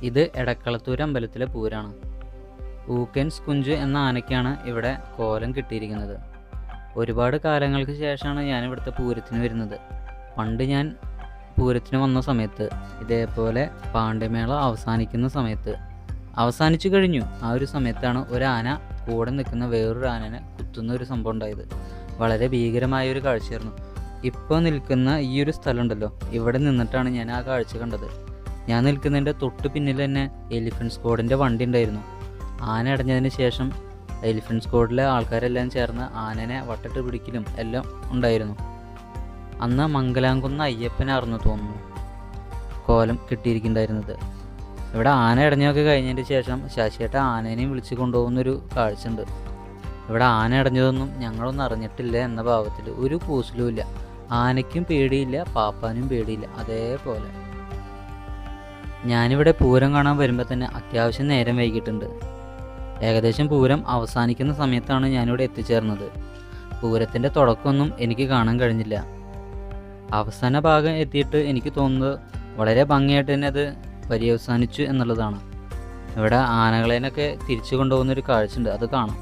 ഇത് എടക്കളത്തൂർ അമ്പലത്തിലെ പൂരാണ്. ഊക്കൻസ് കുഞ്ച് എന്ന ആനയ്ക്കാണ് ഇവിടെ കോലം കിട്ടിയിരിക്കുന്നത്. ഒരുപാട് കാലങ്ങൾക്ക് ശേഷമാണ് ഞാൻ ഇവിടുത്തെ പൂരത്തിന് വരുന്നത്. പണ്ട് ഞാൻ പൂരത്തിന് വന്ന സമയത്ത് ഇതേപോലെ പാണ്ഡ്യമേള അവസാനിക്കുന്ന സമയത്ത് അവസാനിച്ചു കഴിഞ്ഞു. ആ ഒരു സമയത്താണ് ഒരു ആന കൂടെ നിൽക്കുന്ന വേറൊരു ആനനെ കുത്തുന്ന ഒരു സംഭവം ഉണ്ടായത്. വളരെ ഭീകരമായ ഒരു കാഴ്ചയായിരുന്നു. ഇപ്പോൾ നിൽക്കുന്ന ഈ ഒരു സ്ഥലം ഉണ്ടല്ലോ, ഇവിടെ നിന്നിട്ടാണ് ഞാൻ ആ കാഴ്ച കണ്ടത്. ഞാൻ നിൽക്കുന്നതിൻ്റെ തൊട്ട് പിന്നിൽ തന്നെ എലിഫൻറ്റ് സ്ക്വാഡിൻ്റെ വണ്ടി ഉണ്ടായിരുന്നു. ആന അടഞ്ഞതിന് ശേഷം എലിഫൻറ്റ് സ്ക്വാഡിലെ ആൾക്കാരെല്ലാം ചേർന്ന് ആനനെ വട്ടിട്ട് പിടിക്കലും എല്ലാം ഉണ്ടായിരുന്നു. അന്ന് മംഗലാംകുന്ന് അയ്യപ്പനായിരുന്നു തോന്നുന്നു കോലം കിട്ടിയിരിക്കുന്നുണ്ടായിരുന്നത്. ഇവിടെ ആന അടഞ്ഞൊക്കെ കഴിഞ്ഞതിന് ശേഷം ശശിയേട്ട ആനേനെയും വിളിച്ച് കൊണ്ടുപോകുന്നൊരു കാഴ്ച ഉണ്ട്. ഇവിടെ ആന അടഞ്ഞതൊന്നും ഞങ്ങളൊന്നും അറിഞ്ഞിട്ടില്ല എന്ന ഭാവത്തിൽ ഒരു കൂസലുമില്ല. ആനയ്ക്കും പേടിയില്ല, പാപ്പാനും പേടിയില്ല. അതേപോലെ ഞാനിവിടെ പൂരം കാണാൻ വരുമ്പോൾ തന്നെ അത്യാവശ്യം നേരം വൈകിട്ടുണ്ട്. ഏകദേശം പൂരം അവസാനിക്കുന്ന സമയത്താണ് ഞാനിവിടെ എത്തിച്ചേർന്നത്. പൂരത്തിൻ്റെ തുടക്കമൊന്നും എനിക്ക് കാണാൻ കഴിഞ്ഞില്ല. അവസാന ഭാഗം എത്തിയിട്ട് എനിക്ക് തോന്നുന്നത് വളരെ ഭംഗിയായിട്ട് തന്നെ അത് പര്യവസാനിച്ചു എന്നുള്ളതാണ്. ഇവിടെ ആനകളേനൊക്കെ തിരിച്ചു കൊണ്ടുപോകുന്നൊരു കാഴ്ച ഉണ്ട്, അത് കാണാം.